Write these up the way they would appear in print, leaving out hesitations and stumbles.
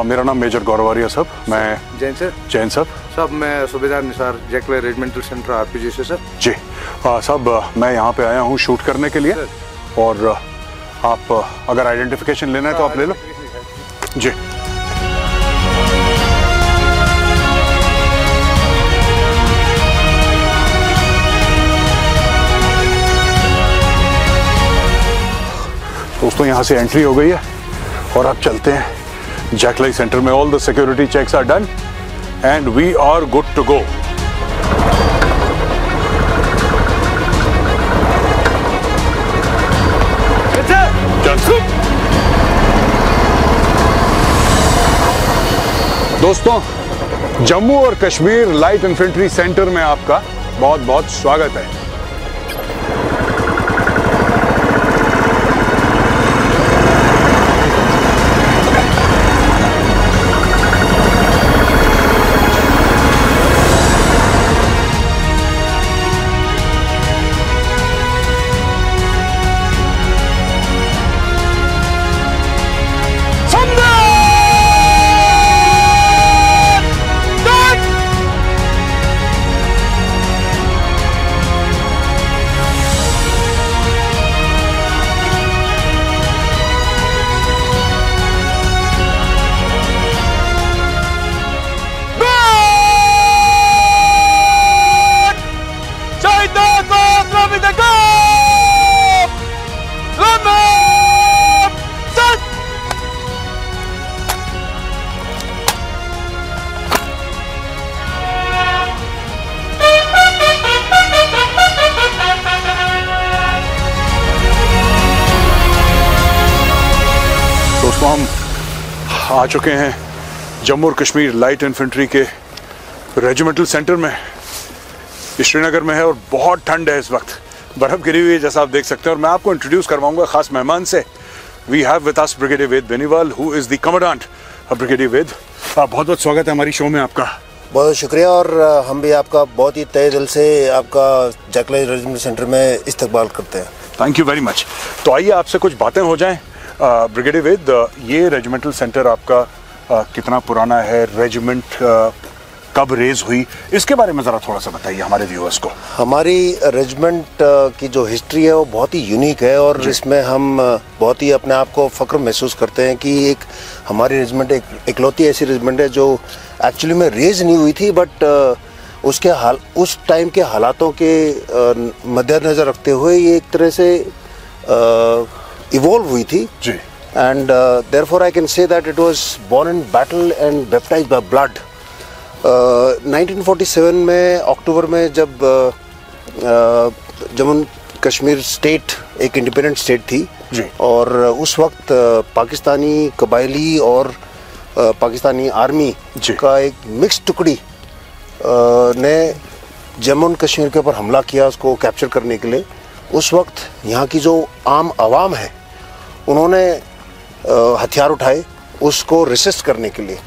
मेरा नाम मेजर गौरवारिया साहब, मैं जैन साहब। मैं सूबेदार निसार जैकले रेजिमेंटल सेंटर आरपीजी से सर। जी साहब, मैं यहाँ पे आया हूँ शूट करने के लिए और आप अगर आइडेंटिफिकेशन लेना है तो आप ले लो। जी दोस्तों, यहाँ से एंट्री हो गई है और आप चलते हैं जैकलाई सेंटर में। All the security checks are done and we are good to go. दोस्तों, जम्मू और कश्मीर लाइट इन्फेंट्री सेंटर में आपका बहुत बहुत स्वागत है। दोस्तों, हम आ चुके हैं जम्मू और कश्मीर लाइट इन्फेंट्री के रेजिमेंटल सेंटर में। श्रीनगर में है और बहुत ठंड है इस वक्त, बर्फ गिरी हुई है जैसा आप देख सकते हैं। और मैं आपको इंट्रोड्यूस करवाऊंगा खास मेहमान से। We have with us brigadier Ved Beniwal, who is the commandant. Brigadier Ved, बहुत बहुत स्वागत है हमारी शो में आपका। बहुत शुक्रिया, और हम भी आपका बहुत ही तहे दिल से आपका जैकलाई रेजिमेंटल सेंटर में इस्तकबाल करते हैं। Thank you very much. तो आइए आपसे कुछ बातें हो जाएं। ब्रिगेडियर वेद, ये रेजिमेंटल सेंटर आपका कितना पुराना है, रेजिमेंट कब रेज हुई, इसके बारे में ज़रा थोड़ा सा बताइए हमारे व्यूअर्स को। हमारी रेजिमेंट की जो हिस्ट्री है वो बहुत ही यूनिक है और इसमें हम बहुत ही अपने आप को फ़ख्र महसूस करते हैं कि एक हमारी रेजिमेंट एक इकलौती ऐसी रेजिमेंट है जो एक्चुअली में रेज नहीं हुई थी, बट उस टाइम के हालातों के मद्देनज़र रखते हुए ये एक तरह से इवॉल्व हुई थी जी। And therefore I can say that it was born in battle and baptized by blood. 1947 में अक्टूबर में जब जम्मू कश्मीर स्टेट एक इंडिपेंडेंट स्टेट थी जी। और उस वक्त पाकिस्तानी कबायली और पाकिस्तानी आर्मी का एक मिक्स टुकड़ी ने जम्मू और कश्मीर के ऊपर हमला किया उसको कैप्चर करने के लिए। उस वक्त यहाँ की जो आम आवाम है उन्होंने हथियार उठाए उसको रेसिस्ट करने के लिए,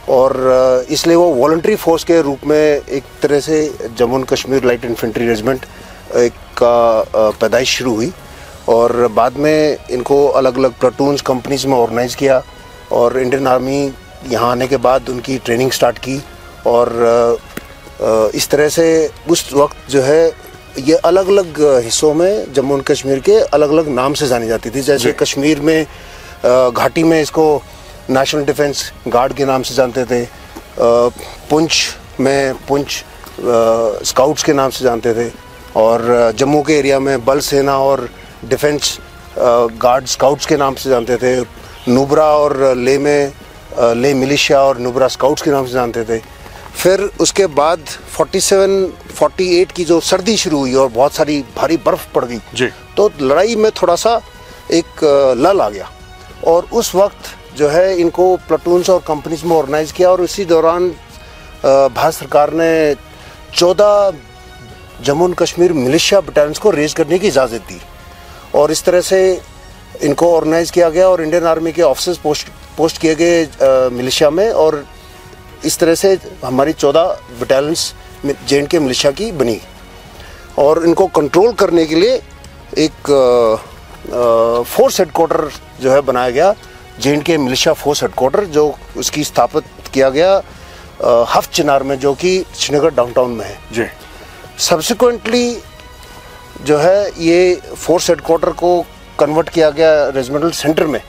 और इसलिए वो वॉलंटरी फोर्स के रूप में एक तरह से Jammu and Kashmir light infantry regiment का पैदाइश शुरू हुई। और बाद में इनको अलग अलग प्लाटून्स कंपनीज में ऑर्गेनाइज़ किया और इंडियन आर्मी यहाँ आने के बाद उनकी ट्रेनिंग स्टार्ट की। और इस तरह से उस वक्त जो है ये अलग अलग हिस्सों में जम्मू एंड कश्मीर के अलग अलग नाम से जानी जाती थी। जैसे कश्मीर में घाटी में इसको नेशनल डिफेंस गार्ड के नाम से जानते थे, पुंछ में पुंछ स्काउट्स के नाम से जानते थे, और जम्मू के एरिया में बल सेना और डिफेंस गार्ड स्काउट्स के नाम से जानते थे। नुब्रा और ले में ले मिलिशिया और नुब्रा स्काउट्स के नाम से जानते थे। फिर उसके बाद 47-48 की जो सर्दी शुरू हुई और बहुत सारी भारी बर्फ़ पड़ गई जी, तो लड़ाई में थोड़ा सा एक लल आ गया और उस वक्त जो है इनको प्लाटून्स और कंपनीज में ऑर्गेनाइज़ किया। और इसी दौरान भारत सरकार ने 14 Jammu and Kashmir militia battalions को रेज करने की इजाज़त दी और इस तरह से इनको ऑर्गेनाइज़ किया गया और इंडियन आर्मी के ऑफिसर्स पोस्ट किए गए मिलिशिया में। और इस तरह से हमारी 14 बटालियंस जे.एंड.के मिलिशिया की बनी और इनको कंट्रोल करने के लिए एक फोर्स हेडक्वार्टर जो है बनाया गया J&K मिलिशिया फोर्स हेडक्वार्टर, जो उसकी स्थापित किया गया हफ्त चिनार में, जो कि श्रीनगर डाउनटाउन में है जी। सब्सिक्वेंटली जो है ये फोर्स हेडक्वार्टर को कन्वर्ट किया गया रेजिमेंटल सेंटर में,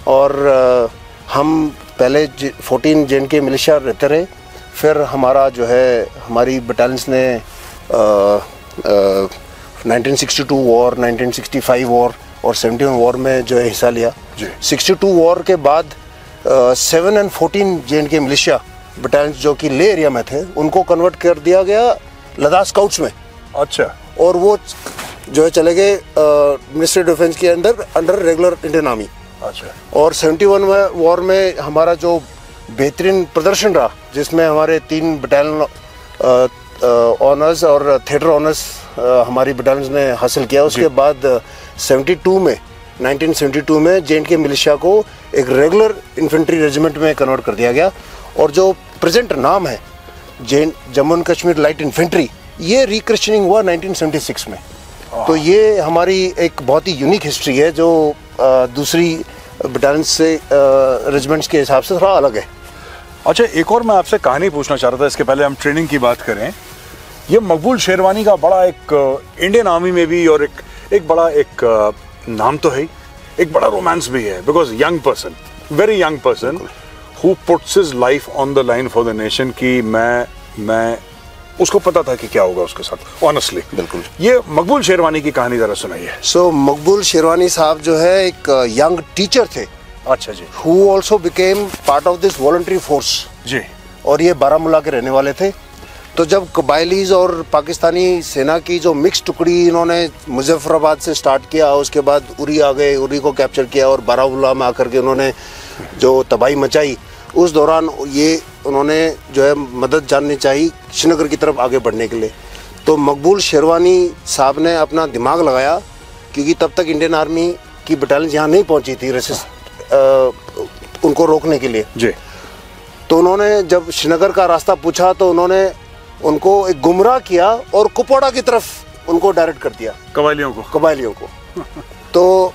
और हम पहले 14 J&K मिलिशिया रहते रहे। फिर हमारा जो है हमारी बटालियंस ने 1962 वॉर, 1965 वॉर और 71 वॉर में जो है हिस्सा लिया। 62 वॉर के बाद 7 और 14 J&K मिलिशिया बटालियंस जो कि ले एरिया में थे, उनको कन्वर्ट कर दिया गया लद्दाख स्काउट्स में। अच्छा। और वो जो है चले गए मिनिस्ट्री ऑफ डिफेंस के अंडर रेगुलर इंडियन आर्मी। अच्छा। और 71 वॉर में हमारा जो बेहतरीन प्रदर्शन रहा, जिसमें हमारे 3 बटालियन ऑनर्स और थिएटर ऑनर्स हमारी बटालियंस ने हासिल किया। उसके बाद 1972 में J&K मिलिशिया को एक रेगुलर इन्फेंट्री रेजिमेंट में कन्वर्ट कर दिया गया, और जो प्रेजेंट नाम है Jammu and Kashmir light infantry, ये रिक्रिश्चनिंग हुआ 1976 में। तो ये हमारी एक बहुत ही यूनिक हिस्ट्री है, जो दूसरी बटालियन से रेजिमेंट्स के हिसाब से थोड़ा अलग है। अच्छा, एक और मैं आपसे कहानी पूछना चाह रहा था, इसके पहले हम ट्रेनिंग की बात करें। ये मकबूल शेरवानी का बड़ा एक इंडियन आर्मी में भी, और एक बड़ा एक नाम तो है, एक बड़ा रोमांस भी है, because young person, very young person who puts his life on the line for the nation की मैं उसको पता था कि क्या होगा उसके साथ, ऑनेस्टली। बिल्कुल। ये मकबूल शेरवानी की कहानी जरा सुनाइए। सो मकबूल शेरवानी साहब जो है एक यंग टीचर थे। अच्छा जी। Who also became part of this voluntary force जी। और ये बारामूला के रहने वाले थे। तो जब कबायलीज और पाकिस्तानी सेना की जो मिक्स टुकड़ी इन्होंने मुजफ्फराबाद से स्टार्ट किया, उसके बाद उरी आ गए, उरी को कैप्चर किया और बारामूला में आकर के उन्होंने जो तबाही मचाई, उस दौरान ये उन्होंने जो है मदद जाननी चाहिए श्रीनगर की तरफ आगे बढ़ने के लिए। तो मकबूल शेरवानी साहब ने अपना दिमाग लगाया, क्योंकि तब तक इंडियन आर्मी की बटालियन यहाँ नहीं पहुँची थी उनको रोकने के लिए जी। तो उन्होंने जब श्रीनगर का रास्ता पूछा, तो उन्होंने उनको एक गुमराह किया और कुपवाड़ा की तरफ उनको डायरेक्ट कर दिया, कबायलियों को। तो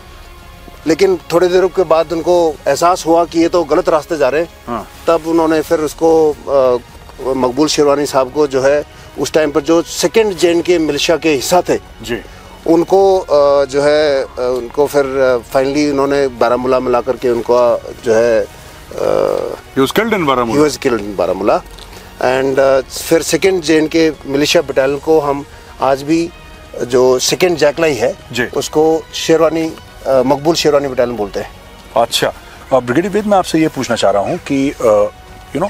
लेकिन थोड़ी देर के बाद उनको एहसास हुआ कि ये तो गलत रास्ते जा रहे हैं। हाँ। तब उन्होंने फिर उसको मकबूल शेरवानी साहब को जो है उस टाइम पर जो 2nd J&K मिलिशिया के हिस्सा थे जी, उनको जो है उनको फिर फाइनली उन्होंने बारामूला में ला करके उनको जो है he was killed in Baramulla and फिर 2nd J&K मिलिशिया बटालियन को हम आज भी जो 2nd जैकलाई है जी, उसको शेरवानी मकबूल शेरवानी बटालियन बोलते हैं। अच्छा, ब्रिगेडियर वेद, मैं आपसे ये पूछना चाह रहा हूँ कि you know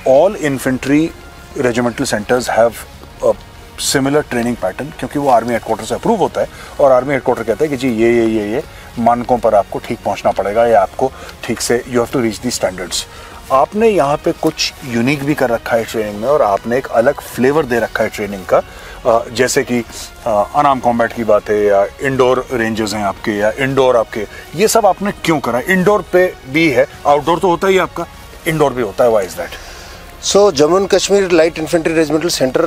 all infantry regimental centres have similar training pattern, क्योंकि वो आर्मी हेडक्वार्टर से अप्रूव होता है और आर्मी हेडक्वार्टर कहता है कि जी ये मानकों पर आपको ठीक पहुंचना पड़ेगा, या आपको ठीक से you have to reach the standards. आपने यहाँ पे कुछ यूनिक भी कर रखा है ट्रेनिंग में, और आपने एक अलग फ्लेवर दे रखा है ट्रेनिंग का, जैसे कि अनआर्म्ड कॉम्बैट की बात है, या इंडोर रेंजेस हैं आपके, या इंडोर आपके, ये सब आपने क्यों करा? इंडोर पे भी है, आउटडोर तो होता ही आपका, इंडोर भी होता है, why is that? So Jammu and Kashmir light infantry regimental centre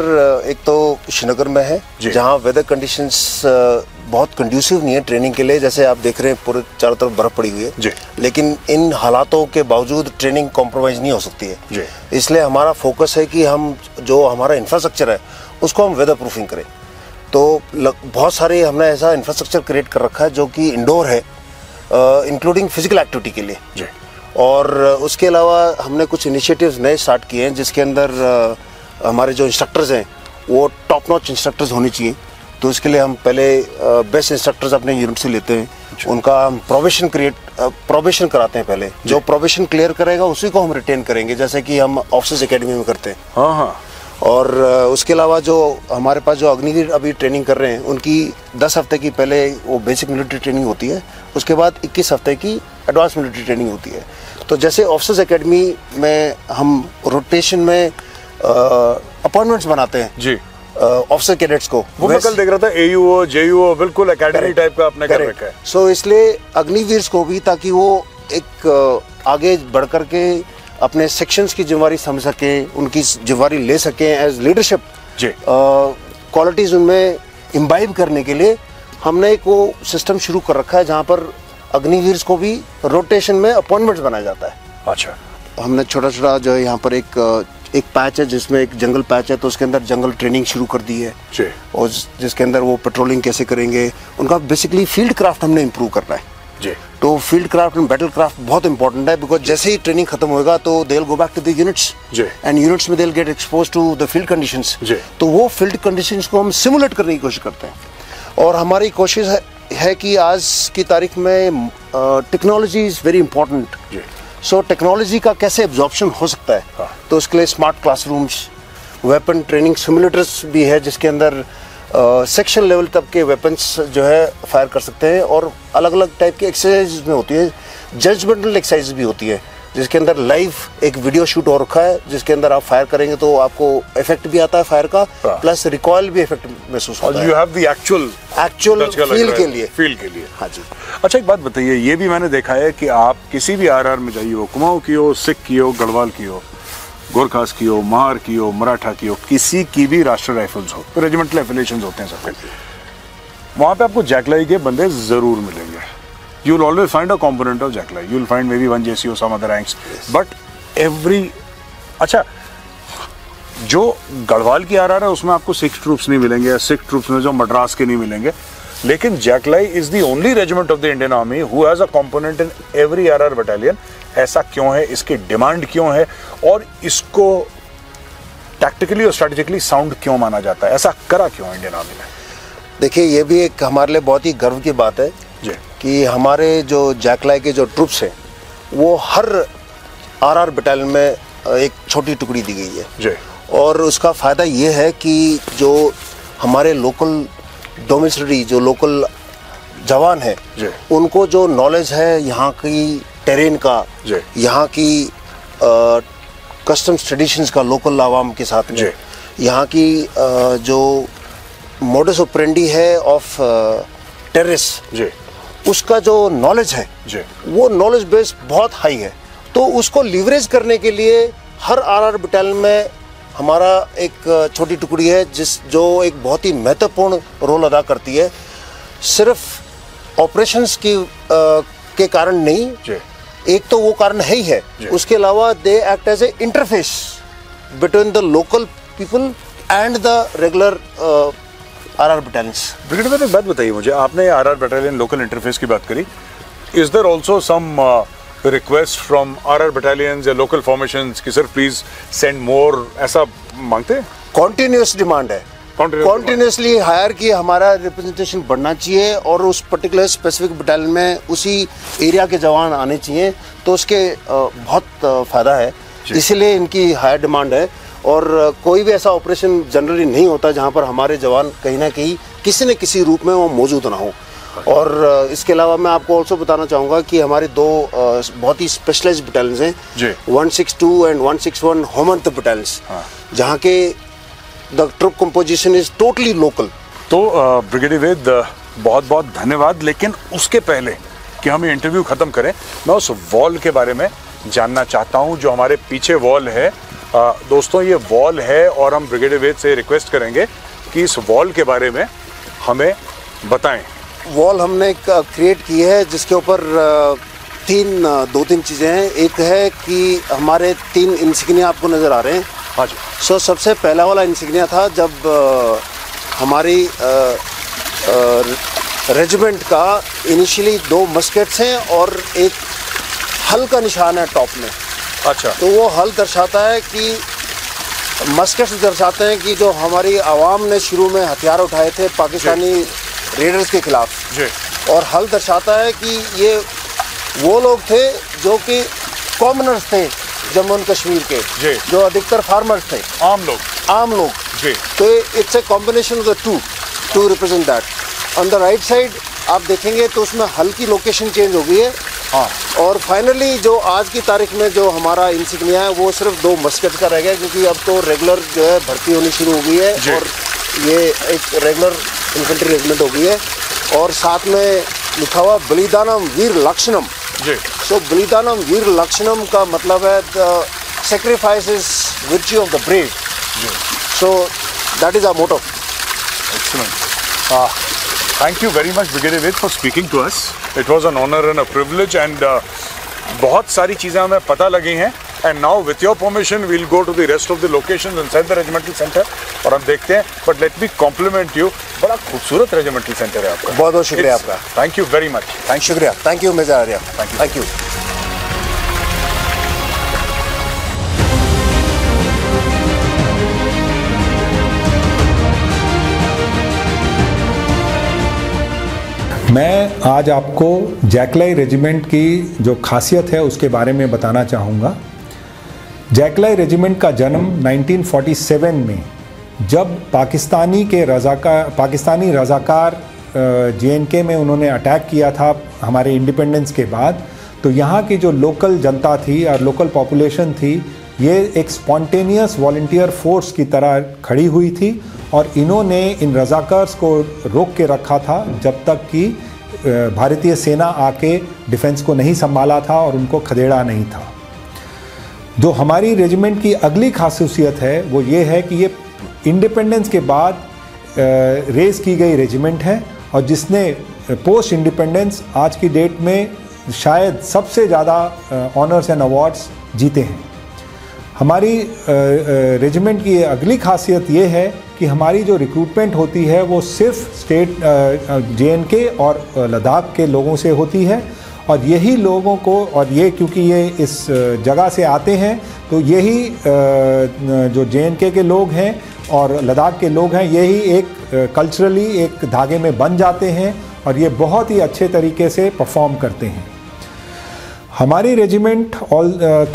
एक तो श्रीनगर में है, जहाँ वेदर कंडीशंस बहुत कंड्यूसिव नहीं है ट्रेनिंग के लिए। जैसे आप देख रहे हैं पूरे चारों तरफ बर्फ पड़ी हुई है जी। लेकिन इन हालातों के बावजूद ट्रेनिंग कॉम्प्रोमाइज़ नहीं हो सकती है जी। इसलिए हमारा फोकस है कि हम जो हमारा इंफ्रास्ट्रक्चर है उसको हम वेदर प्रूफिंग करें। तो बहुत सारे हमने ऐसा इंफ्रास्ट्रक्चर क्रिएट कर रखा है जो कि इंडोर है, इंक्लूडिंग फिजिकल एक्टिविटी के लिए जी। और उसके अलावा हमने कुछ इनिशिएटिव्स नए स्टार्ट किए हैं, जिसके अंदर हमारे जो इंस्ट्रक्टर्स हैं वो टॉप नॉच इंस्ट्रक्टर्स होने चाहिए। तो इसके लिए हम पहले बेस्ट इंस्ट्रक्टर्स अपने यूनिट से लेते हैं, उनका हम प्रोबेशन कराते हैं पहले। जो प्रोबेशन क्लियर करेगा उसी को हम रिटेन करेंगे, जैसे कि हम ऑफिसर्स एकेडमी में करते हैं। हाँ हाँ। और उसके अलावा जो हमारे पास जो अग्निवीर अभी ट्रेनिंग कर रहे हैं, उनकी 10 हफ्ते की पहले वो बेसिक मिलिट्री ट्रेनिंग होती है, उसके बाद 21 हफ्ते की एडवांस मिलिट्री ट्रेनिंग होती है। तो जैसे ऑफिसर्स एकेडमी में हम रोटेशन में अपॉइंटमेंट्स बनाते हैं जी ऑफिसर कैडेट्स को, वो मैं कल देख रहा था, AUO JUO बिल्कुल एकेडमी टाइप का आपने कर रखा है। सो इसलिए अग्निवीर्स को भी, ताकि वो एक आगे बढ़ कर के अपने सेक्शंस की जिम्मेवारी समझ सके, उनकी जिम्मेवारी ले सकें एज लीडरशिप जी, क्वालिटीज उनमें इम्बाइब करने के लिए हमने एक वो सिस्टम शुरू कर रखा है, जहाँ पर अग्निवीर को भी रोटेशन में अपॉइंटमेंट्स बनाया जाता है। अच्छा, हमने छोटा छोटा जो है यहाँ पर एक पैच है जिसमें एक जंगल पैच है, तो उसके अंदर जंगल ट्रेनिंग शुरू कर दी है जी। और जिसके अंदर वो पेट्रोलिंग कैसे करेंगे, उनका बेसिकली फील्ड क्राफ्ट हमने इम्प्रूव करना है जी। तो field craft and battle craft बहुत इंपॉर्टेंट है, बिकॉज जैसे ही ट्रेनिंग खत्म होगा तो they will go back to the units जी। एंड यूनिट्स में they will get expose to the field conditions जी। तो वो फील्ड कंडीशंस को हम सिमुलेट करने की कोशिश करते हैं। और हमारी कोशिश है कि आज की तारीख में technology is very important. So technology का कैसे एब्जॉर्प्शन हो सकता है, हाँ। तो उसके लिए smart classrooms, weapon training simulators भी है जिसके अंदर सेक्शन लेवल तक के वेपन्स जो है फायर कर सकते हैं, और अलग अलग टाइप की एक्सरसाइज में होती है, जजमेंटल एक्सरसाइज भी होती है जिसके अंदर लाइव एक वीडियो शूट हो रखा है जिसके अंदर आप फायर करेंगे तो आपको इफेक्ट भी आता है फायर का, प्लस रिकॉइल भी इफेक्ट महसूस होता है। You have the actual feel के लिए। हाँ जी। अच्छा, एक बात बताइए, ये भी मैंने देखा है कि आप किसी भी आरआर में जाइए, हो कुमाऊं की हो, सिख की हो, गढ़वाल की हो, गोरखास की हो, महार की हो, मराठा की हो, किसी की भी राष्ट्रीय राइफल्स हो, रेजिमेंटल एफिलिएशंस होते हैं सबके, वहाँ पे आपको जैकलाई के बंदे जरूर मिलेंगे। You will always find a component of Jacklai. You will find maybe one JC or some other ranks. But every अच्छा, जो गढ़वाल की आरआर है उसमें आपको सिख ट्रूप्स नहीं मिलेंगे, या सिख ट्रूप्स में जो मद्रास के नहीं मिलेंगे, लेकिन JAK LI is the only regiment of the Indian army who has a component in every RR battalion. ऐसा क्यों है, इसकी डिमांड क्यों है, और इसको टैक्टिकली और स्ट्रेटेजिकली साउंड क्यों माना जाता है, ऐसा करा क्यों इंडियन आर्मी ने? देखिए, ये भी एक हमारे लिए बहुत ही गर्व की बात है जी कि हमारे जो जैकलाई के जो ट्रूप्स हैं वो हर आरआर बटालियन में एक छोटी टुकड़ी दी गई है जी। और उसका फ़ायदा ये है कि जो हमारे लोकल डोमिसरी जो लोकल जवान है उनको जो नॉलेज है यहाँ की टेरेन का, यहाँ की कस्टम्स ट्रेडिशंस का लोकल आवाम के साथ में, यहाँ की जो मोडस ऑपरेंडी है ऑफ टेररिस्ट, उसका जो नॉलेज है वो नॉलेज बेस बहुत हाई है। तो उसको लीवरेज करने के लिए हर आरआर बटालियन में हमारा एक छोटी टुकड़ी है जो एक बहुत ही महत्वपूर्ण रोल अदा करती है, सिर्फ ऑपरेशंस के कारण नहीं, एक तो वो कारण है ही है, उसके अलावा they act as a interface between the local people and the regular RR battalions. Brigadier में एक बात बताइए मुझे, आपने आरआर बटालियन लोकल इंटरफेस की बात करी, is there also some request from RR battalions या लोकल फॉर्मेशंस कि सर प्लीज सेंड मोर, ऐसा मांगते हैं? कॉन्टिन्यूस डिमांड है, कॉन्टिन्यूसली हायर की हमारा रिप्रेजेंटेशन बढ़ना चाहिए और उस पर्टिकुलर स्पेसिफिक बटालियन में उसी एरिया के जवान आने चाहिए, तो उसके बहुत फ़ायदा है, इसीलिए इनकी हायर डिमांड है। और कोई भी ऐसा ऑपरेशन जनरली नहीं होता जहां पर हमारे जवान कहीं ना कहीं किसी न किसी रूप में वो मौजूद ना हो। और इसके अलावा मैं आपको ऑल्सो बताना चाहूँगा कि हमारे दो बहुत ही स्पेशलाइज्ड बटालियंस हैं, 162 एंड 161 होमंत बटालियंस, जहाँ के the troop composition is totally local. तो ब्रिगेडियर वेद, बहुत बहुत धन्यवाद, लेकिन उसके पहले कि हम ये इंटरव्यू ख़त्म करें, मैं उस वॉल के बारे में जानना चाहता हूँ जो हमारे पीछे वॉल है। दोस्तों, ये वॉल है और हम ब्रिगेडियर वेद से रिक्वेस्ट करेंगे कि इस वॉल के बारे में हमें बताएं। वॉल हमने क्रिएट की है जिसके ऊपर दो तीन चीज़ें हैं। एक है कि हमारे 3 इंसिग्निया आपको नज़र आ रहे हैं। हाँ जी। सबसे पहला वाला इंसिग्निया था जब हमारी रेजिमेंट का इनिशियली 2 मस्केट्स हैं और एक हल का निशान है टॉप में। अच्छा। तो वो हल दर्शाता है कि मस्केट्स दर्शाते हैं कि जो हमारी आवाम ने शुरू में हथियार उठाए थे पाकिस्तानी रेडर्स के खिलाफ, और हल दर्शाता है कि ये वो लोग थे जो कि कॉमनर्स थे जम्मू एंड कश्मीर के, जो अधिकतर फार्मर्स थे, आम लोग जी। तो it's a combination of the two to represent that. On the right side आप देखेंगे तो उसमें हल की लोकेशन चेंज हो गई है। हाँ। और फाइनली जो आज की तारीख में जो हमारा इंसिग्निया है वो सिर्फ 2 मस्केट का रह गया, क्योंकि अब तो रेगुलर जो है भर्ती होनी शुरू हो गई है और ये एक रेगुलर इन्फेंट्री रेजिमेंट हो गई है। और साथ में लिखा हुआ बलिदानम वीर लक्षणम। सो बलिदानम वीर लक्षणम का मतलब है the sacrifice is virtue of the brave. So that is our motto. Excellent. Thank you very much Brigadier Ved for speaking to us. It was an honor and a privilege and बहुत सारी चीज़ें हमें पता लगी हैं. And now with your permission we'll go to the rest of the locations inside the regimental center और हम देखते हैं. But let me compliment you. बड़ा खूबसूरत regimental center है आपका. बहुत बहुत शुक्रिया आपका. Thank you very much. शुक्रिया. Thank you major Arya. Thank you. मैं आज आपको जैकलाई रेजिमेंट की जो खासियत है उसके बारे में बताना चाहूँगा. जैकलाई रेजिमेंट का जन्म 1947 में जब पाकिस्तानी रज़ाकार JNK में उन्होंने अटैक किया था हमारे इंडिपेंडेंस के बाद, तो यहाँ की जो लोकल जनता थी और लोकल पॉपुलेशन थी ये एक स्पॉन्टेनियस वॉलंटियर फोर्स की तरह खड़ी हुई थी और इन्होंने इन रज़ाकर्स को रोक के रखा था जब तक कि भारतीय सेना आके डिफेंस को नहीं संभाला था और उनको खदेड़ा नहीं था. जो हमारी रेजिमेंट की अगली खासियत है वो ये है कि ये इंडिपेंडेंस के बाद रेस की गई रेजिमेंट है और जिसने पोस्ट इंडिपेंडेंस आज की डेट में शायद सबसे ज़्यादा ऑनर्स एंड अवार्ड्स जीते हैं. हमारी रेजिमेंट की अगली खासियत ये है कि हमारी जो रिक्रूटमेंट होती है वो सिर्फ स्टेट JNK और लद्दाख के लोगों से होती है और यही लोगों को, और ये क्योंकि ये इस जगह से आते हैं तो यही जो JNK के लोग हैं और लद्दाख के लोग हैं यही एक कल्चरली एक धागे में बन जाते हैं और ये बहुत ही अच्छे तरीके से परफॉर्म करते हैं. हमारी रेजिमेंट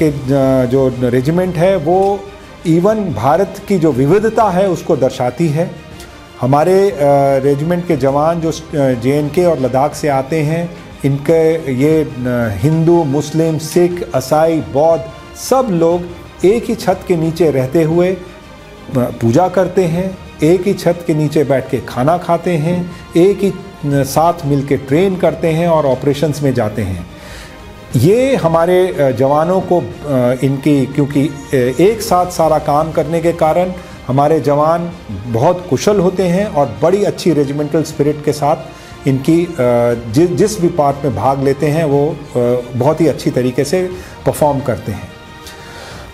के जो रेजिमेंट है वो इवन भारत की जो विविधता है उसको दर्शाती है. हमारे रेजिमेंट के जवान जो JNK और लद्दाख से आते हैं इनके ये हिंदू, मुस्लिम, सिख, ईसाई, बौद्ध सब लोग एक ही छत के नीचे रहते हुए पूजा करते हैं, एक ही छत के नीचे बैठ के खाना खाते हैं, एक ही साथ मिल के ट्रेन करते हैं और ऑपरेशंस में जाते हैं. ये हमारे जवानों को इनकी क्योंकि एक साथ सारा काम करने के कारण हमारे जवान बहुत कुशल होते हैं और बड़ी अच्छी रेजिमेंटल स्पिरिट के साथ इनकी जिस भी पार्ट में भाग लेते हैं वो बहुत ही अच्छी तरीके से परफॉर्म करते हैं.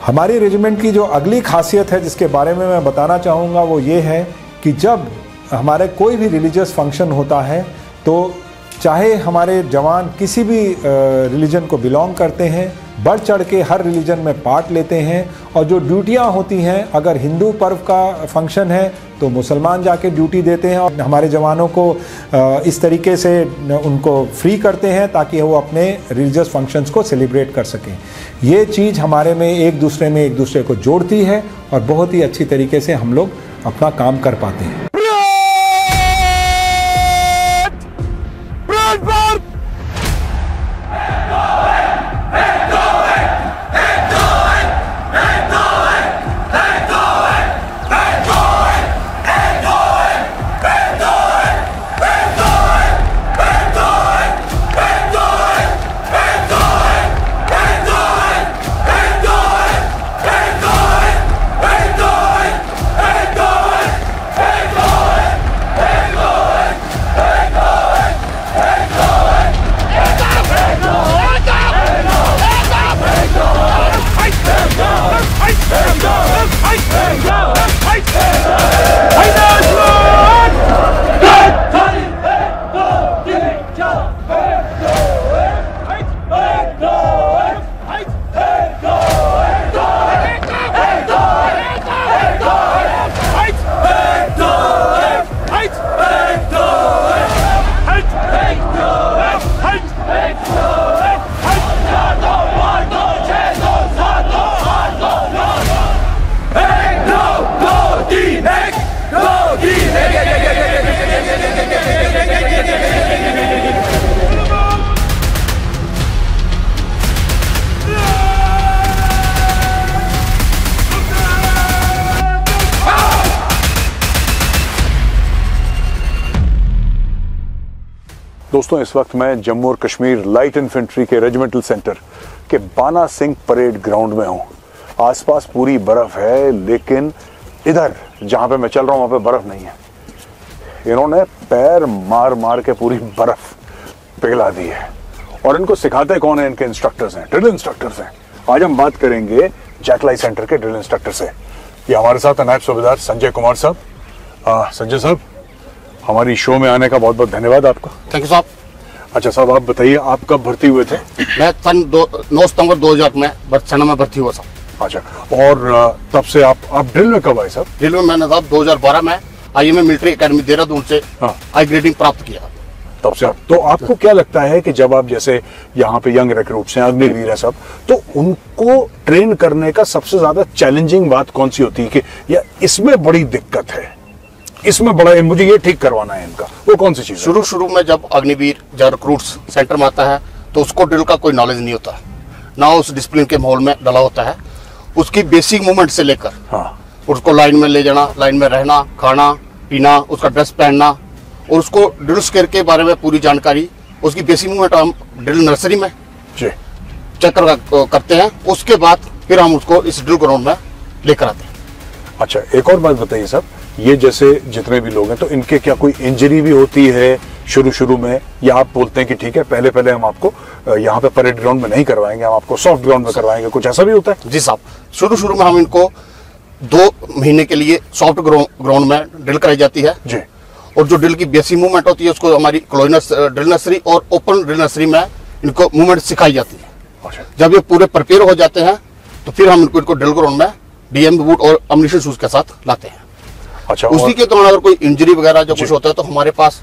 हमारी रेजिमेंट की जो अगली खासियत है जिसके बारे में मैं बताना चाहूँगा वो ये है कि जब हमारे कोई भी रिलीजियस फंक्शन होता है तो चाहे हमारे जवान किसी भी रिलीजन को बिलोंग करते हैं बढ़ चढ़ के हर रिलीजन में पार्ट लेते हैं और जो ड्यूटियां होती हैं अगर हिंदू पर्व का फंक्शन है तो मुसलमान जाके ड्यूटी देते हैं और हमारे जवानों को इस तरीके से उनको फ्री करते हैं ताकि वो अपने रिलीजियस फंक्शंस को सेलिब्रेट कर सकें. ये चीज़ हमारे में एक दूसरे को जोड़ती है और बहुत ही अच्छी तरीके से हम लोग अपना काम कर पाते हैं. दोस्तों इस वक्त मैं जम्मू और कश्मीर लाइट इन्फेंट्री के रेजिमेंटल सेंटर के बाना सिंह परेड ग्राउंड में हूँ. आसपास पूरी बर्फ़ है लेकिन इधर जहाँ पे मैं चल रहा हूँ वहाँ पे बर्फ़ नहीं है. इन्होंने पैर मार मार के पूरी बर्फ पिघला दी है। और इनको सिखाते कौन है? इनके इंस्ट्रक्टर्स हैं, ड्रिल इंस्ट्रक्टर्स हैं। आज हम बात करेंगे जैकलाई सेंटर के ड्रिल इंस्ट्रक्टर से। ये हमारे साथ नायब सूबेदार संजय कुमार साहब। संजय साहब, हमारी शो में आने का बहुत बहुत धन्यवाद आपका। थैंक यू साहब। अच्छा साहब, आप बताइए, आप कब भर्ती हुए थे? मैं सन 9 सितंबर 2008 में सेना में भर्ती हुआ साहब। अच्छा, और तब से आप ड्रिल में कब आए साहब? ड्रिल में मैंने साहब 2012 में IMA मिलिट्री एकेडमी देहरादून से आई ग्रेडिंग प्राप्त किया। तब से तो आपको क्या लगता है कि जब आप जैसे यहाँ पे यंग रिक्रूट्स हैं, अग्निवीर है सब, तो उनको ट्रेन करने का सबसे ज्यादा चैलेंजिंग बात कौन सी होती है कि या इसमें बड़ी दिक्कत है, इसमें बड़ा मुझे ये ठीक करवाना है इनका, वो कौन सी चीज? शुरू में जब अग्निवीर जब रिक्रूट्स सेंटर में आता है तो उसको ड्रिल का कोई नॉलेज नहीं होता, ना उस डिसिप्लिन के माहौल में डला होता है। उसकी बेसिक मूवमेंट से लेकर उसको लाइन में ले जाना, लाइन में रहना, खाना पीना, उसका ड्रेस पहनना और उसको ड्रिल स्क्वायर के बारे में पूरी जानकारी, उसकी बेसिक मूवमेंट हम ड्रिल नर्सरी में चेक करते हैं। उसके बाद फिर हम उसको इस ड्रिल ग्राउंड में लेकर आते हैं। अच्छा, एक और बात बताइए साहब, ये जैसे जितने भी लोग हैं तो इनके क्या कोई इंजरी भी होती है शुरू में, या आप बोलते हैं कि ठीक है पहले हम आपको यहाँ पे परेड ग्राउंड में नहीं करवाएंगे, हम आपको सॉफ्ट ग्राउंड में करवाएंगे, कुछ ऐसा भी होता है? जी साहब, शुरू में हम इनको 2 महीने के लिए सॉफ्ट ग्राउंड में ड्रिल कराई जाती है जी। और जो ड्रिल की बेसिक मूवमेंट होती है उसको हमारी क्लोइनस ड्रिल नर्सरी और ओपन ड्रिल नर्सरी में इनको मूवमेंट सिखाई जाती है। अच्छा। जब ये पूरे प्रिपेयर हो जाते हैं तो फिर हम इनको ड्रिल ग्राउंड में DM बूट और अम्यूनिशन शूज के साथ लाते हैं। अच्छा, उसी के दौरान अगर कोई इंजरी वगैरह जो कुछ होता है तो हमारे पास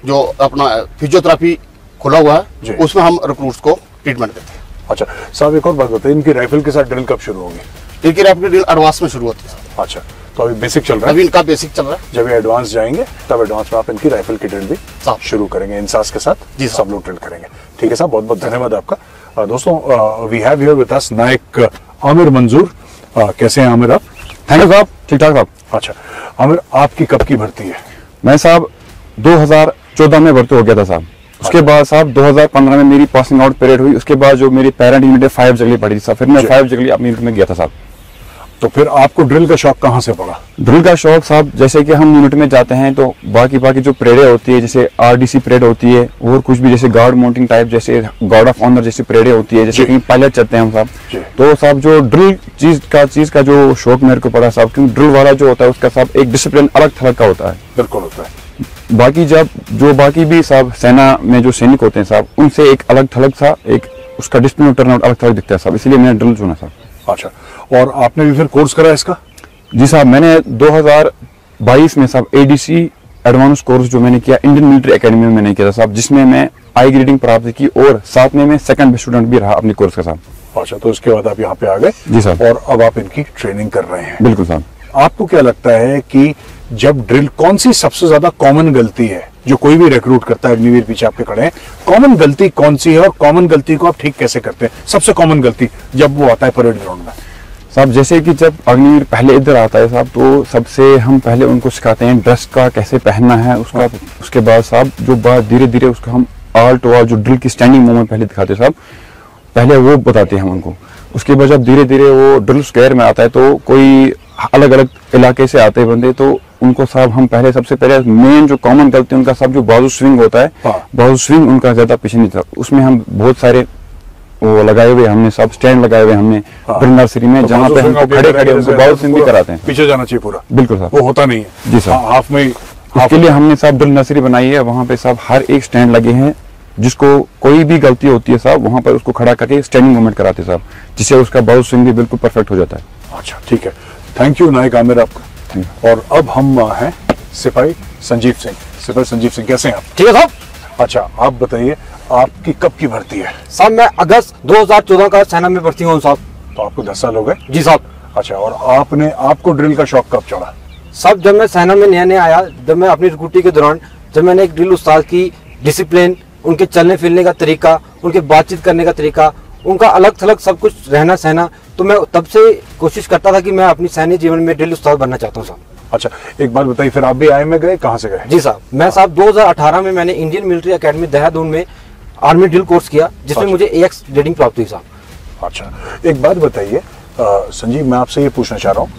जो अपना फिजियोथेरेपी खुला हुआ है उसमें हम रिक्रूट्स को ट्रीटमेंट देते हैं। अच्छा साहब, एक और बात बताइए, इनकी राइफल के साथ ड्रिल कब शुरू होगी? इनकी राइफल ड्रिल एडवांस में शुरू होती है। अच्छा, तो अभी बेसिक चल रहा है? अभी इनका बेसिक चल रहा है। जब ये एडवांस जाएंगे तब एडवांस में आप इनकी राइफल की ड्रिल भी शुरू करेंगे इंसास के साथ। जी सब लोग ड्रिल करेंगे। ठीक है साहब, बहुत बहुत धन्यवाद आपका। दोस्तों, we have here with us Naik Aamir Manzoor. कैसे हैं आमिर आप? थैंक यू साहब, ठीक ठाक साहब। अच्छा आमिर, आपकी कब की भर्ती है? मैं साहब 2014 में भर्ती हो गया था साहब। उसके बाद साहब 2015 में मेरी पासिंग आउट पीरियड हुई। उसके बाद जो मेरी पेरेंट यूनिट 5 जगली पड़ी थी साहब, फिर मैं 5 जगली अपनी यूनिट में गया था साहब। तो फिर आपको ड्रिल का शौक कहाँ से पड़ा? ड्रिल का शौक साहब, जैसे कि हम यूनिट में जाते हैं तो बाकी जो परेडें होती है, जैसे RDC परेड होती है और कुछ भी जैसे गार्ड माउंटिंग टाइप, जैसे गार्ड ऑफ ऑनर जैसी परेडें होती है, जैसे कहीं पायलट चलते हैं हम साहब। तो साहब जो ड्रिल चीज का जो शौक मेरे को पड़ा साहब, क्योंकि ड्रिल वाला जो होता है उसका साहब एक डिसिप्लिन अलग थलग का होता है। बिल्कुल होता है। बाकी भी साहब सेना में जो सैनिक होते हैं साहब, उनसे एक अलग थलग सा एक उसका डिसिप्लिन टर्नआउट अलग थलग दिखता है साहब, इसलिए मैंने ड्रिल चुना साहब। अच्छा, और आपने भी फिर कोर्स करा इसका? जी साहब, मैंने 2022 में साहब ADC एडवांस कोर्स जो मैंने किया इंडियन मिलिट्री एकेडमी में मैंने किया था साहब, जिसमें मैं आई ग्रेडिंग प्राप्त की और साथ में मैं सेकंड बेस्ट स्टूडेंट भी रहा अपने कोर्स का साहब। अच्छा, तो उसके बाद आप यहाँ पे आ गए? जी साहब। और अब आप इनकी ट्रेनिंग कर रहे हैं? बिल्कुल साहब। आपको क्या लगता है कि जब ड्रिल, कौन सी सबसे ज्यादा कॉमन गलती है जो कोई भी रिक्रूट करता है? अग्निवीर पीछे आपके खड़े हैं, कॉमन गलती कौन सी है और कॉमन गलती को आप ठीक कैसे करते हैं? सबसे कॉमन गलती जब वो आता है परेड ग्राउंड में साहब, जैसे कि जब अग्निवीर पहले इधर आता है साहब, तो सबसे हम पहले उनको सिखाते हैं ड्रेस का कैसे पहनना है उसका। उसके बाद साहब जो बात धीरे धीरे उसका हम आल टू आल जो ड्रिल की स्टैंडिंग मूवमेंट पहले दिखाते हैं साहब, पहले वो बताते हैं हम उनको। उसके बाद जब धीरे धीरे वो ड्रिल स्क्वायर में आता है तो कोई अलग अलग इलाके से आते बंदे, तो उनको साहब हम पहले सबसे पहले मेन जो कॉमन गलती उनका साहब जो बाजू स्विंग होता है, बाजू स्विंग उनका ज्यादा पीछे नहीं था। उसमें हम बहुत सारे वो लगाए हुए हमने सब स्टैंड लगाए हुए हमने ड्रिल नर्सरी में, जहाँ पे हमको खड़े उनको बाजू स्विंग भी कराते हैं। पीछे जाना चाहिए पूरा? बिल्कुल साहब, वो होता नहीं है। जी साहब, हाफ में। उसके लिए हमने साहब ड्रिल नर्सरी बनाई है, वहाँ पे साहब हर एक स्टैंड लगे हैं, जिसको कोई भी गलती होती है साहब वहाँ पर उसको खड़ा करके स्टैंडिंग मूवमेंट कराते हैं साहब, जिससे उसका बाजू स्विंग भी बिल्कुल परफेक्ट हो जाता है। अच्छा ठीक है, थैंक यू नायक आमिर आपका। और अब हम हैं सिपाही संजीव सिंह। सिपाही संजीव सिंह, कैसे हैं आप? ठीक है साहब। अच्छा, आप बताइए आपकी कब की भर्ती है? साहब मैं अगस्त 2014 का सेना में भर्ती हुआ साहब। तो आपको 10 साल हो गए? जी साहब। अच्छा, और आपको ड्रिल का शौक कब चढ़ा? साहब जब मैं सेना में नया आया, जब मैं अपनी रिक्रूटी के दौरान जब मैंने एक ड्रिल उस्ताद की डिसिप्लिन, उनके चलने फिरने का तरीका, उनके बातचीत करने का तरीका, उनका अलग थलग सब कुछ रहना सहना, तो मैं तब से कोशिश करता था कि मैं अपनी सैनिक जीवन में ड्रिल उस्ताद बनना चाहता हूँ साहब। अच्छा, एक बात बताइए, फिर आप भी IMA गए? कहाँ से गए? जी साहब, मैं साहब 2018 में मैंने इंडियन मिलिट्री एकेडमी देहरादून में आर्मी ड्रिल कोर्स किया, जिसमें मुझे AX ग्रेडिंग प्राप्त हुई साहब। अच्छा, एक बात बताइए संजीव, मैं आपसे ये पूछना चाह रहा हूँ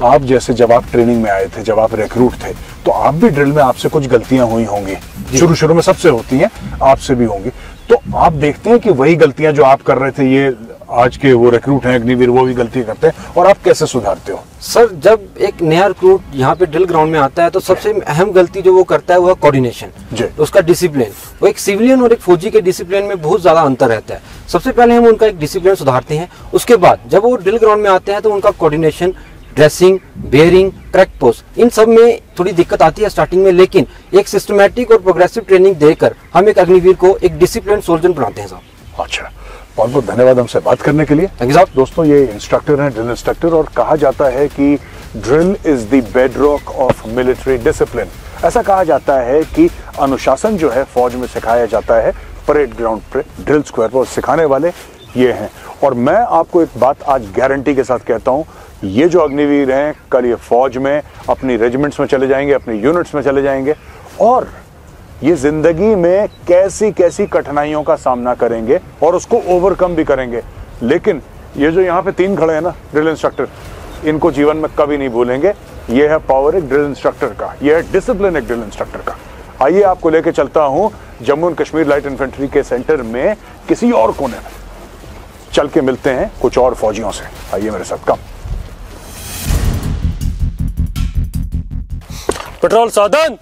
आप जैसे जब आप ट्रेनिंग में आए थे, जब आप रिक्रूट थे, तो आप भी ड्रिल में आपसे कुछ गलतियां हुई होंगी, शुरू में सबसे होती हैं, आपसे भी होंगी। तो आप देखते हैं कि वही गलतियां जो आप कर रहे थे, ये आज के वो रिक्रूट हैं अग्निवीर, वो भी गलती करते हैं, और आप कैसे सुधारते हो? सर, जब एक नया रिक्रूट यहाँ पे ड्रिल ग्राउंड में आता है तो सबसे अहम गलती जो वो करता है वो है कोऑर्डिनेशन, उसका डिसिप्लिन। वो एक सिविलियन और एक फौजी के डिसिप्लिन में बहुत ज्यादा अंतर रहता है। सबसे पहले हम उनका एक डिसिप्लिन सुधारते हैं, उसके बाद जब वो ड्रिल ग्राउंड में आते हैं तो उनका coordination, dressing, bearing, correct post, इन सब में थोड़ी दिक्कत आती है स्टार्टिंग में, लेकिन एक सिस्टमैटिक और प्रोग्रेसिव ट्रेनिंग देकर हम एक अग्निवीर को एक डिसिप्लिन सोल्जर बनाते हैं साहब। अच्छा, बहुत बहुत धन्यवाद हमसे बात करने के लिए। थैंक यू साहब। दोस्तों, ये इंस्ट्रक्टर हैं, ड्रिल इंस्ट्रक्टर, और कहा जाता है कि drill is the bedrock of military discipline. ऐसा कहा जाता है कि अनुशासन जो है फौज में सिखाया जाता है परेड ग्राउंड पर, ड्रिल स्क्वायर पर, सिखाने वाले ये हैं। और मैं आपको एक बात आज गारंटी के साथ कहता हूं, ये जो अग्निवीर हैं कल ये फौज में अपनी रेजिमेंट्स में चले जाएंगे, अपनी यूनिट्स में चले जाएंगे, और ये जिंदगी में कैसी कैसी कठिनाइयों का सामना करेंगे और उसको ओवरकम भी करेंगे। लेकिन ये जो यहाँ पे 3 खड़े हैं ना ड्रिल इंस्ट्रक्टर, इनको जीवन में कभी नहीं भूलेंगे। ये है पावर एक ड्रिल इंस्ट्रक्टर का, ये है डिसिप्लिन एक ड्रिल इंस्ट्रक्टर का। आइए आपको लेके चलता हूँ Jammu and Kashmir light infantry के सेंटर में किसी और कोने में, चल के मिलते हैं कुछ और फौजियों से। आइए मेरे साथ, कम। पेट्रोल साधन।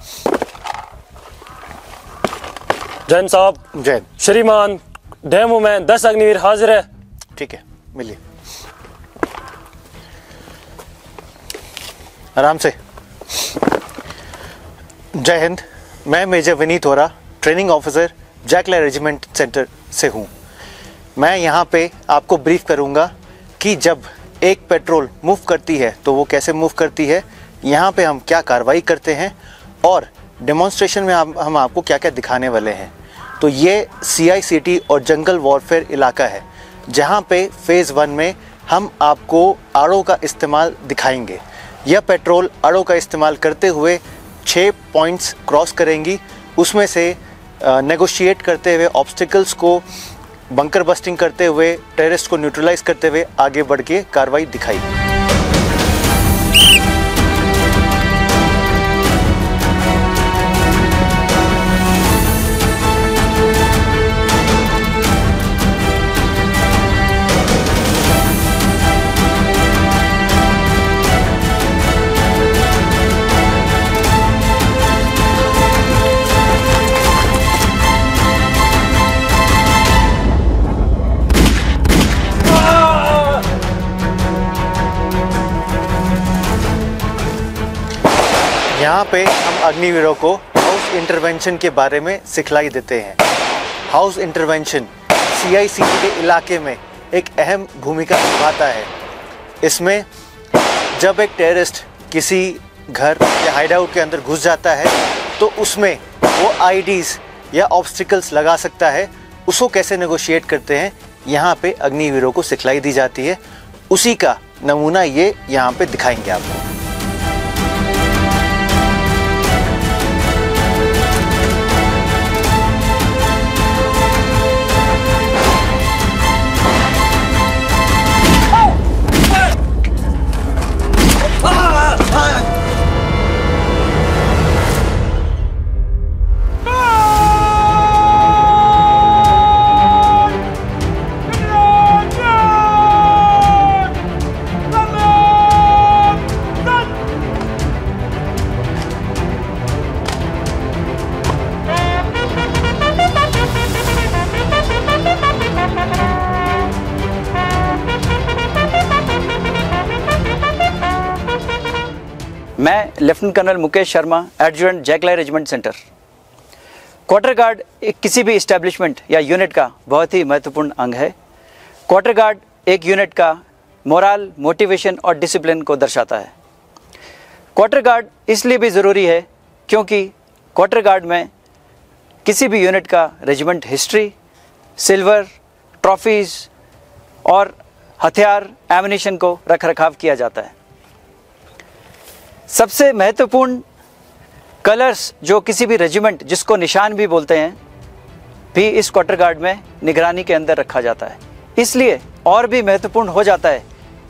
जैन साहब। जैन। श्रीमान, डेमो में 10 अग्निवीर हाजिर है। ठीक है, मिलिए। आराम से। जय हिंद, मैं मेजर विनीत होरा, ट्रेनिंग ऑफिसर जैकले रेजिमेंट सेंटर से हूँ। मैं यहाँ पे आपको ब्रीफ करूँगा कि जब एक पेट्रोल मूव करती है तो वो कैसे मूव करती है, यहाँ पे हम क्या कार्रवाई करते हैं, और डेमोन्स्ट्रेशन में हम आपको क्या क्या दिखाने वाले हैं। तो ये CICT और जंगल वॉरफेयर इलाका है, जहाँ पे फेज़ 1 में हम आपको आड़ों का इस्तेमाल दिखाएंगे। यह पेट्रोल आड़ों का इस्तेमाल करते हुए 6 पॉइंट्स क्रॉस करेंगी, उसमें से नेगोशिएट करते हुए, ऑब्स्टिकल्स को बंकर बस्टिंग करते हुए, टेररिस्ट को न्यूट्रलाइज करते हुए आगे बढ़ के कार्रवाई दिखाई। यहाँ पे हम अग्निवीरों को हाउस इंटरवेंशन के बारे में सिखलाई देते हैं। हाउस इंटरवेंशन CICT के इलाके में एक अहम भूमिका निभाता है। इसमें जब एक टेररिस्ट किसी घर या हाइडआउट के अंदर घुस जाता है तो उसमें वो IDs या ऑब्स्टिकल्स लगा सकता है, उसको कैसे नेगोशिएट करते हैं, यहाँ पे अग्निवीरों को सिखलाई दी जाती है। उसी का नमूना ये यहाँ पे दिखाएंगे आपको। मैं lieutenant colonel Mukesh Sharma, adjutant JAK LI regiment centre. Quarter guard एक किसी भी इस्टेब्लिशमेंट या यूनिट का बहुत ही महत्वपूर्ण अंग है। क्वार्टर गार्ड एक यूनिट का मोरल, मोटिवेशन और डिसिप्लिन को दर्शाता है। क्वार्टर गार्ड इसलिए भी ज़रूरी है क्योंकि क्वार्टर गार्ड में किसी भी यूनिट का रेजिमेंट हिस्ट्री, सिल्वर, ट्रॉफीज़ और हथियार, एमिनेशन को रख रखाव किया जाता है। सबसे महत्वपूर्ण कलर्स जो किसी भी रेजिमेंट, जिसको निशान भी बोलते हैं, भी इस क्वार्टर गार्ड में निगरानी के अंदर रखा जाता है। इसलिए और भी महत्वपूर्ण हो जाता है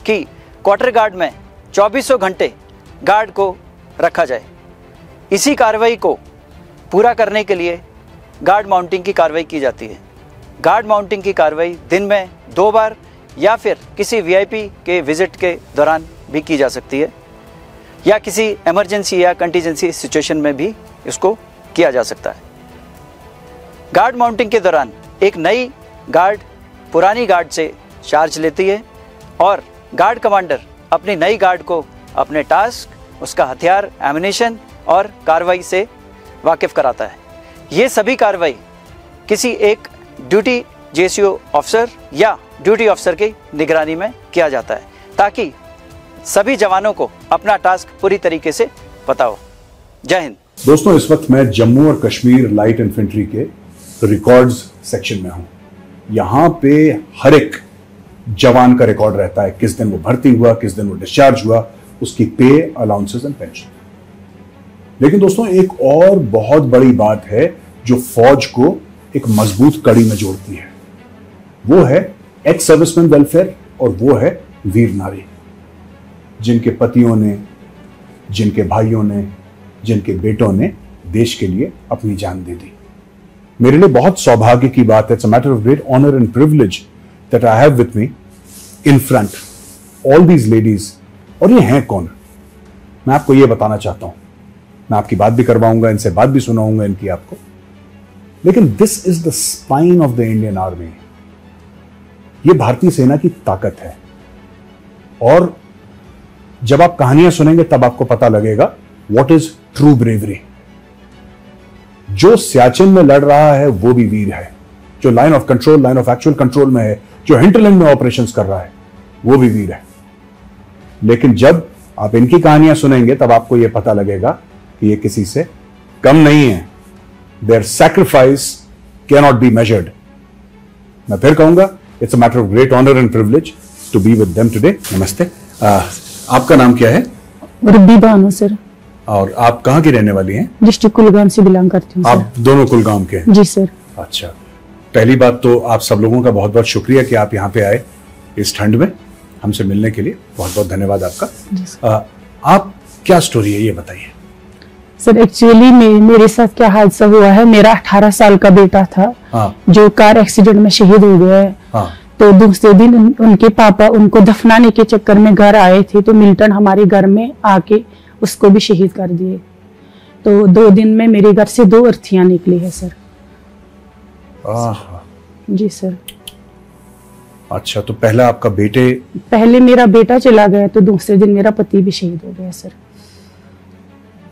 कि क्वार्टर गार्ड में 2400 घंटे गार्ड को रखा जाए। इसी कार्रवाई को पूरा करने के लिए गार्ड माउंटिंग की कार्रवाई की जाती है। गार्ड माउंटिंग की कार्रवाई दिन में 2 बार या फिर किसी वीआईपी के विजिट के दौरान भी की जा सकती है, या किसी इमरजेंसी या कंटीजेंसी सिचुएशन में भी इसको किया जा सकता है। गार्ड माउंटिंग के दौरान एक नई गार्ड पुरानी गार्ड से चार्ज लेती है और गार्ड कमांडर अपनी नई गार्ड को अपने टास्क, उसका हथियार, एमिनेशन और कार्रवाई से वाकिफ कराता है। ये सभी कार्रवाई किसी एक ड्यूटी जेसीओ ऑफिसर या ड्यूटी ऑफिसर की निगरानी में किया जाता है, ताकि सभी जवानों को अपना टास्क पूरी तरीके से पता हो। जय हिंद। दोस्तों, इस वक्त मैं जम्मू और कश्मीर लाइट इन्फेंट्री के रिकॉर्ड्स सेक्शन में हूं। यहां पे हर एक जवान का रिकॉर्ड रहता है, किस दिन वो भर्ती हुआ, किस दिन वो डिस्चार्ज हुआ, उसकी पे, अलाउंसेस एंड पेंशन। लेकिन दोस्तों, एक और बहुत बड़ी बात है जो फौज को एक मजबूत कड़ी में जोड़ती है, वो है एक्स सर्विसमैन वेलफेयर और वो है वीर नारी, जिनके पतियों ने, जिनके भाइयों ने, जिनके बेटों ने देश के लिए अपनी जान दे दी। मेरे लिए बहुत सौभाग्य की बात है, it's a matter of great honour and privilege that I have with me in front all these ladies. और ये हैं कौन, मैं आपको ये बताना चाहता हूं। मैं आपकी बात भी करवाऊंगा, इनसे बात भी सुनाऊंगा इनकी आपको। लेकिन this is the spine of the Indian army. ये भारतीय सेना की ताकत है। और जब आप कहानियां सुनेंगे तब आपको पता लगेगा व्हाट इज ट्रू ब्रेवरी। जो सियाचिन में लड़ रहा है वो भी वीर है, जो line of control, line of actual control में है, जो हिंटरलैंड में ऑपरेशंस कर रहा है वो भी वीर है। लेकिन जब आप इनकी कहानियां सुनेंगे तब आपको यह पता लगेगा कि ये किसी से कम नहीं है। Their sacrifice can not be measured. मैं फिर कहूंगा, it's a matter of great honour and privilege to be with them today. नमस्ते। आपका नाम क्या है? रब्बी बानो सर। और आप कहाँ की रहने वाली हैं? डिस्ट्रिक्ट कुलगाम से बिलोंग करती हूँ। आप दोनों कुलगाम के हैं? जी सर। अच्छा, पहली बात तो आप सब लोगों का बहुत बहुत शुक्रिया कि आप यहाँ पे आए इस ठंड में हमसे मिलने के लिए। बहुत बहुत धन्यवाद आपका। आप क्या स्टोरी है ये बताइए। सर एक्चुअली मेरे साथ क्या हादसा हुआ है, मेरा 18 साल का बेटा था। हाँ। जो कार एक्सीडेंट में शहीद हो गया है। हाँ। तो दूसरे दिन उनके पापा उनको दफनाने के चक्कर में घर आए थे, तो मिल्टन हमारे घर में आके उसको भी शहीद कर दिए। तो 2 दिन में मेरे घर से 2 अर्थियां निकली है सर। जी सर। अच्छा, तो पहला आपका पहले मेरा बेटा चला गया, तो दूसरे दिन मेरा पति भी शहीद हो गया सर।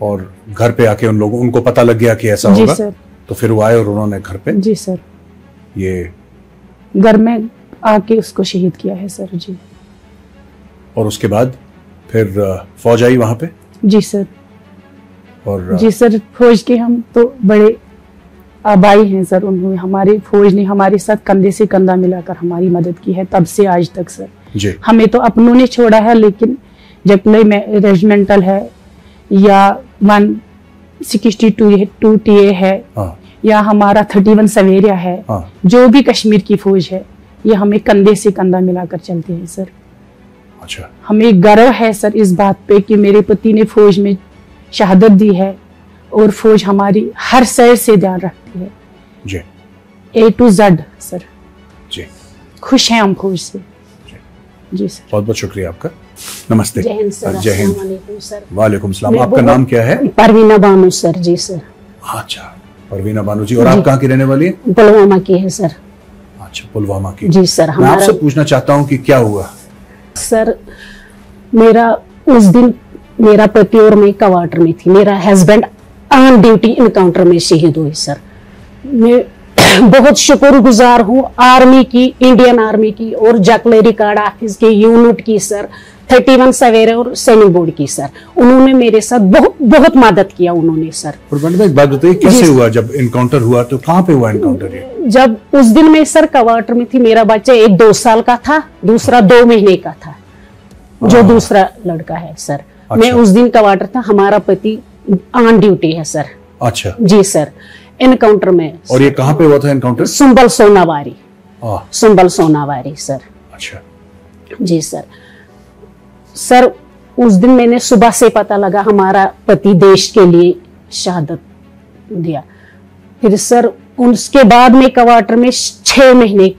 और घर पे आके उनको पता लग गया कि ऐसा होगा, तो फिर वो आए और उन्होंने घर पे? जी सर। ये घर में आके उसको शहीद किया है सर। जी। और उसके बाद फिर फौज आई वहां पे? जी सर। और जी सर, फौज के हम तो बड़े आभारी हैं सर। उन्होंने, हमारी फौज ने हमारे साथ कंधे से कंधा मिलाकर हमारी मदद की है तब से आज तक सर। जी। हमें तो अपनों ने छोड़ा है, लेकिन जकलई में रेजिमेंटल है या 162 TA है, या हमारा 31 सवेरिया है, जो भी कश्मीर की फौज है, ये हमें कंधे से कंधा मिलाकर चलते हैं सर। अच्छा। हमें गर्व है सर इस बात पे कि मेरे पति ने फौज में शहादत दी है और फौज हमारी हर शहर से ध्यान रखती है। जी। A to Z sir. जी। खुश हैं हम फौज से। जी सर। बहुत बहुत शुक्रिया आपका। नमस्ते। जय हिंद सर। जय हिंद। वालेकुम सलाम। आपका नाम क्या है? परवीना बानो सर। जी सर। अच्छा, परवीना बानो जी। और आप कहाँ की रहने वाली हैं? पुलवामा की है सर। अच्छा, पुलवामा की। जी सर। मैं आपसे पूछना चाहता हूँ कि क्या हुआ सर। मेरा उस दिन मेरा पति और मैं क्वार्टर में थी, मेरा हस्बैंड ऑन ड्यूटी इनकाउंटर में शहीद हुए सर। मैं बहुत शुक्रगुजार हूँ आर्मी की, इंडियन आर्मी की और जकलई रिकॉर्ड ऑफिस के यूनिट की सर, 31 सवेरे और सैनिक बोर्ड की सर। उन्होंने मेरे साथ बहुत बहुत मदद किया उन्होंने सर। एक बात बताइए, कैसे हुआ जब इनकाउंटर हुआ? तो कहाँ पे हुआ इनकाउंटर ये? जब उस दिन मैं सर क्वार्टर में थी, मेरा बच्चा एक 2 साल का था, दूसरा 2 महीने का था, जो दूसरा लड़का है सर। अच्छा। मैं उस दिन क्वार्टर था, हमारा पति ऑन ड्यूटी है सर। अच्छा। जी सर। इनकाउंटर में। और ये कहाँ पे हुआ था इनकाउंटर? सुंबल सोनावारी। सुंबल सोनावारी सर। अच्छा। जी सर। सर उस दिन मैंने सुबह से पता लगा हमारा पति देश के लिए शहादत दिया। फिर सर उसके बाद में क्वार्टर में 6 महीने,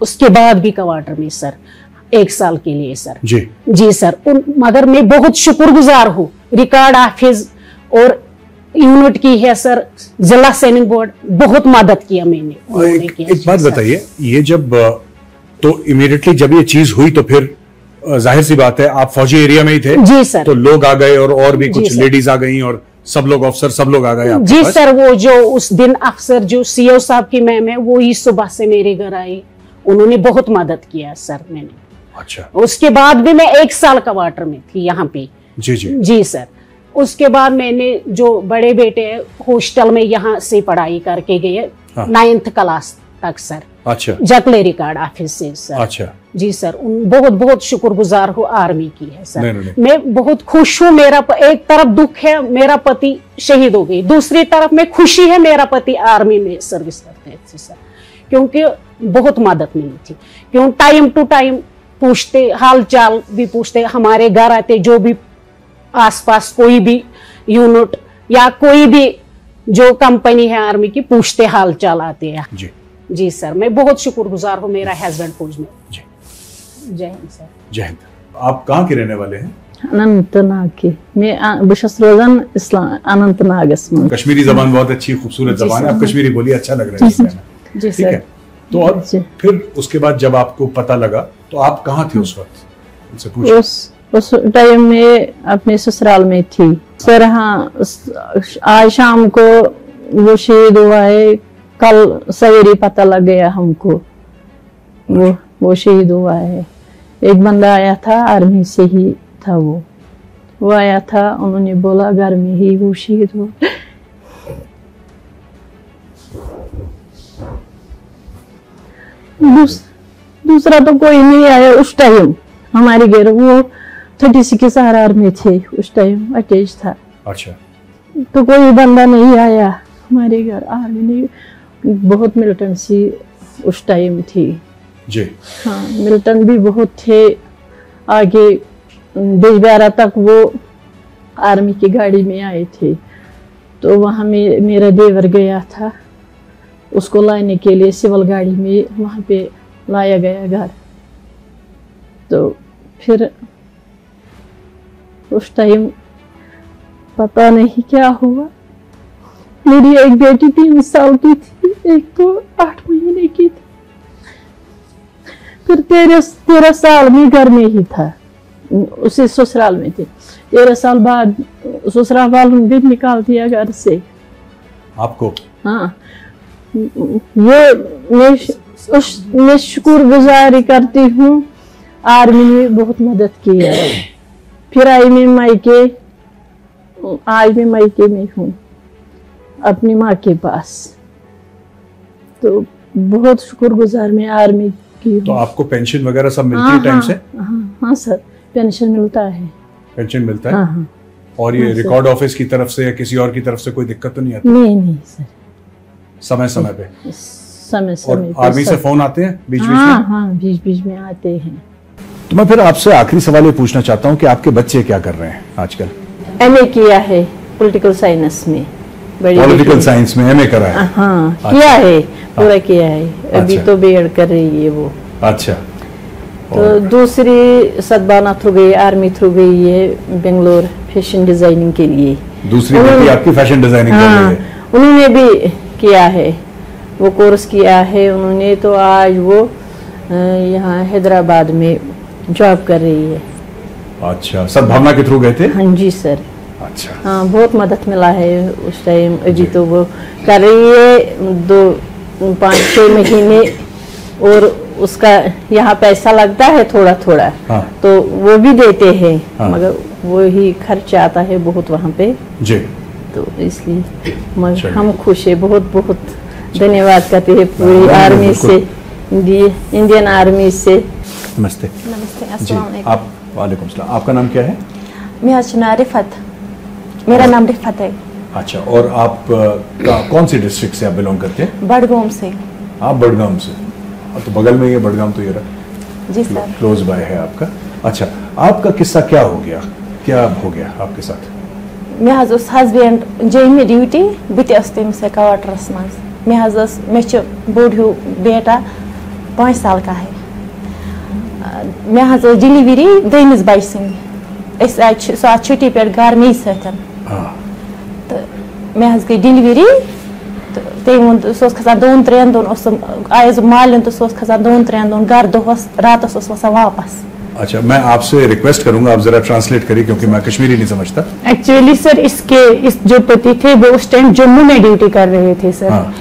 उसके बाद भी क्वार्टर में सर 1 साल के लिए सर। जी सर। मगर मैं बहुत शुक्रगुजार हूँ रिकॉर्ड ऑफिस और यूनिट की है सर, जिला सैनिक बोर्ड बहुत मदद किया मैंने। एक बात बताइए, ये जब तो इमीडिएटली जब ये चीज हुई तो फिर जाहिर सी बात है आप फौजी एरिया में ही थे। जी सर। तो लोग आ गए और भी कुछ लेडीज आ गई और सब लोग अफसर सब लोग आ गए। जी सर। वो जो उस दिन अफसर जो सीओ साहब की मैम है वो ही सुबह से मेरे घर आई, उन्होंने बहुत मदद किया सर मैंने। अच्छा। उसके बाद भी मैं 1 साल क्वार्टर में थी यहाँ पे। जी सर। उसके बाद मैंने जो बड़े बेटे हॉस्टल में यहाँ से पढ़ाई करके गए 9th क्लास तक सर। अच्छा। जकले रिकॉर्ड ऑफिस से सर। अच्छा। जी सर। बहुत बहुत शुक्रगुजार हूँ आर्मी की है सर। नहीं। मैं बहुत खुश हूँ। मेरा एक तरफ दुख है मेरा पति शहीद हो गई, दूसरी तरफ में खुशी है मेरा पति आर्मी में सर्विस करते हैं सर, क्योंकि बहुत मदद मिली थी। क्यों टाइम टू टाइम पूछते, हाल चाल भी पूछते, हमारे घर आते, जो भी आसपास कोई भी यूनिट या कोई भी जो कंपनी है आर्मी की पूछते हाल चाल आते हैं। जी सर। मैं बहुत शुक्रगुजार हूँ मेरा हस्बैंड फौज में। जय हिंद सर। जय हिंद। आप कहाँ के रहने वाले हैं? अनंतनाग की। मैं बशस रोजान इस्लाम अनंतनाग में। कश्मीरी जबान बहुत अच्छी खूबसूरत जबान है, आप कश्मीरी बोलिए, अच्छा लग रहा है। जी ठीक है। तो और फिर उसके बाद जब आपको पता लगा तो आप कहाँ थे उस वक्त? उनसे पूछो। उस टाइम में अपने ससुराल में थी सर। हाँ, आज शाम को वो शहीद हुआ है, कल सवेरे पता लग गया हमको वो शहीद हुआ है। एक बंदा आया था आर्मी से ही था, वो आया था, उन्होंने बोला घर में ही वो शहीद हुआ। दूसरा तो कोई नहीं आया उस टाइम हमारे घर। वो 36 RR में थे उस टाइम, अटैच था। अच्छा। तो कोई बंदा नहीं आया हमारे घर आर्मी ने। बहुत मिलिटेंसी उस टाइम थी जी। हाँ, मिलिटेंट भी बहुत थे। आगे देशबारा तक वो आर्मी की गाड़ी में आए थे, तो वहाँ में मेरा देवर गया था, उसको लाने के लिए सिविल गाड़ी में वहाँ पे लाया गया घर। तो फिर उस टाइम पता नहीं क्या हुआ। मेरी एक बेटी 3 साल की थी, एक तो 8 महीने की थी। फिर 13 साल में घर में ही था, उसी ससुराल में थे। 13 साल बाद ससुराल वालों ने भी निकाल दिया घर से आपको। हाँ, ये मैं शुक्रगुजारी करती हूँ, आर्मी ने बहुत मदद की है। फिर आज मैं मायके में हूँ अपनी माँ के पास, तो बहुत शुक्रगुजार मैं आर्मी की हूँ। तो आपको पेंशन वगैरह सब मिलती है टाइम से? हाँ सर, पेंशन मिलता है। पेंशन मिलता है। हाँ। और ये रिकॉर्ड ऑफिस की तरफ से या किसी और की तरफ से कोई दिक्कत तो नहीं आती? नहीं सर, समय समय पे। समय पे आर्मी से फोन आते हैं बीच बीच में? हाँ, बीच बीच में आते हैं। तो मैं फिर आपसे आखिरी सवाल ये पूछना चाहता हूँ कि आपके बच्चे क्या कर रहे हैं आजकल? MA किया है पॉलिटिकल साइंस में। पॉलिटिकल साइंस में MA करा है? हाँ, किया है, पूरा किया है। अभी तो B.Ed कर रही है वो। अच्छा। तो दूसरी सदबाना थ्रू गई, आर्मी थ्रू गई है बेंगलोर फैशन डिजाइनिंग के लिए। दूसरी बेटी आपकी फैशन डिजाइनिंग कर रही है? उन्होंने भी किया है, वो कोर्स किया है उन्होंने। तो आज वो यहाँ हैदराबाद में जॉब कर रही है। अच्छा, सद्भावना के थ्रू गए थे? हाँ जी सर। अच्छा। हाँ, बहुत मदद मिला है उस टाइम। अभी तो वो कर रही है 2-5-6 महीने, और उसका यहाँ पैसा लगता है थोड़ा थोड़ा। हाँ। तो वो भी देते हैं। हाँ। मगर वो ही खर्च आता है बहुत वहाँ पे जी। तो इसलिए मगर हम खुश है, बहुत बहुत धन्यवाद करते हैं पूरी आर्मी से, इंडियन आर्मी से। नमस्ते। नमस्ते, अस्सलाम वालेकुम। आप? वालेकुम सलाम। आपका नाम क्या है? मेरा नाम रिफत है। अच्छा, और आप कौन सी डिस्ट्रिक्ट से आप बिलोंग करते हैं? बड़गाम से। आप बड़गाम से? तो बगल में ही है बड़गाम, तो ये रहा जी सर, क्लोज बाय है आपका। अच्छा, आपका किस्सा क्या हो गया क्या हो गया आपके साथ? मे हस्बैंड जम्मू ड्यूटी बह तमिस क्वार्टरस मे बोड़ हूँ बेटा 5 साल का है। मे डिलीवरी दमिस बच सह सो छुट्टी पे घर मे सत तो मे गई डिलीवरी तो तम वो सह खसान 2-3 दिन आयस मालिन तो सह खसान 2-3 दिन घर दोहस रातस वसान वापस। अच्छा, मैं आपसे रिक्वेस्ट करूंगा आप जरा ट्रांसलेट करिए क्योंकि मैं कश्मीरी नहीं समझता। एक्चुअली सर इस जो पति थे वो उस टाइम जम्मू में ड्यूटी कर रहे थे सर। हाँ।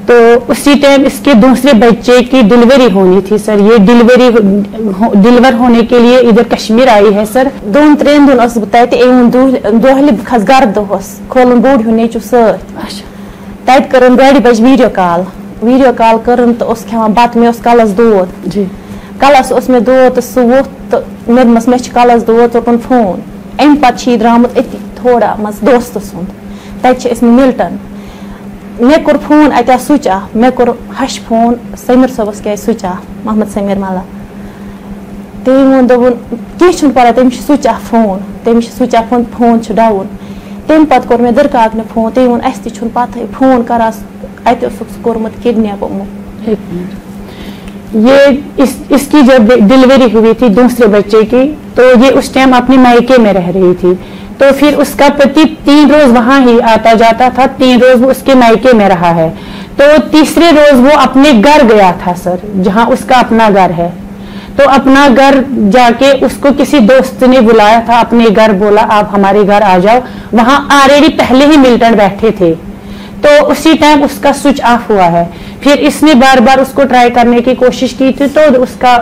तो उसी टाइम इसके दूसरे बच्चे की डिलीवरी होनी थी सर। ये डिलीवर होने के लिए इधर कश्मीर आई है सर। 2-3 दिन तत दोहल खस घर दोहस खोलन बोड़ हूँ नेचु सत कर गाड़ी बज वीडियो कॉल कर तो खान बत मे कलस दोद जी कलस मे दोद तो सह वोत तो मे मे कलस दोद चुकन फोन अम पे द्रामुत अति थोड़ा मज दोस्त सुंद तत मिल्टन मे कोर फोन अत switch of May core hush phone Sameer सबस क्या स्विच ऑफ मोहम्मद समीर मला तम वो दोपन कह पा तम switch off phone phone down तम पे कोर मे दरकाक ने फोन तम वो अस तुम पत फोन करास अत कोर्मुत किडनैप। ये इसकी जब डिलीवरी हुई थी दूसरे बच्चे की तो ये उस टाइम अपने मायके में रह रही थी। तो फिर उसका पति 3 रोज वहां ही आता जाता था, 3 रोज वो उसके मायके में रहा है। तो तीसरे रोज वो अपने घर गया था सर, जहां उसका अपना घर है। तो अपना घर जाके उसको किसी दोस्त ने बुलाया था अपने घर, बोला आप हमारे घर आ जाओ। वहां ऑलरेडी पहले ही मिल्टन बैठे थे तो उसी टाइम उसका स्विच ऑफ हुआ है। फिर इसने बार बार उसको ट्राई करने की कोशिश की थी तो उसका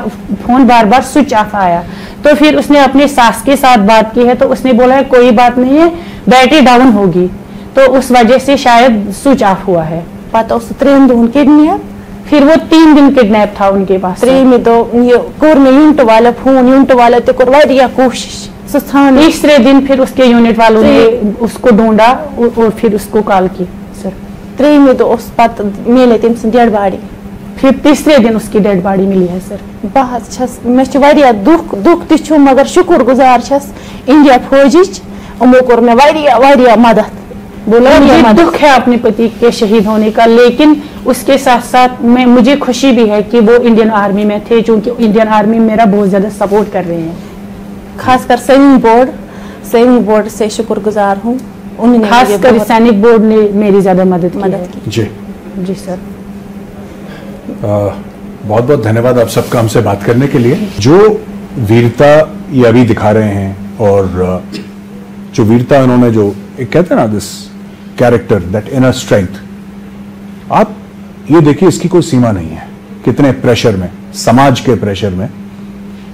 फोन बार बार स्विच ऑफ आया। तो फिर उसने अपने सास के साथ बात की है तो उसने बोला है कोई बात नहीं है, बैटरी डाउन होगी, तो उस वजह से शायद स्विच ऑफ हुआ है। पता उस 3 दिन किडनैप, फिर वो 3 दिन किडनैप था उनके पास। 3 में तो ये कोर में यूनिट वाला फोन यूनिट वाला तो कोर वारिया कोशिश। तीसरे दिन फिर उसके यूनिट वालों ने उसको ढूंढा और फिर उसको कॉल की सर। 3 में तो उस पत मिले तम डेड बॉडी, फिर तीसरे दिन उसकी डेड बॉडी मिली है सर। बस मे दुख तु मगर शुक्र गुजार इंडिया फौजिच, उमो कोर मे वारिया मदद। बोला दुख है अपने पति के शहीद होने का, लेकिन उसके साथ साथ मुझे खुशी भी है कि वो इंडियन आर्मी में थे, क्योंकि इंडियन आर्मी मेरा बहुत ज्यादा सपोर्ट कर रहे हैं। खासकर सैनिक बोर्ड से शुक्रगुजार हूँ, उन्होंने खासकर सैनिक बोर्ड ने मेरी ज्यादा मदद की। जी सर, बहुत बहुत धन्यवाद आप सबका हमसे बात करने के लिए। जो वीरता ये अभी दिखा रहे हैं और जो वीरता उन्होंने, जो एक कहते हैं ना this character, that inner strength, आप ये देखिए इसकी कोई सीमा नहीं है। कितने प्रेशर में, समाज के प्रेशर में,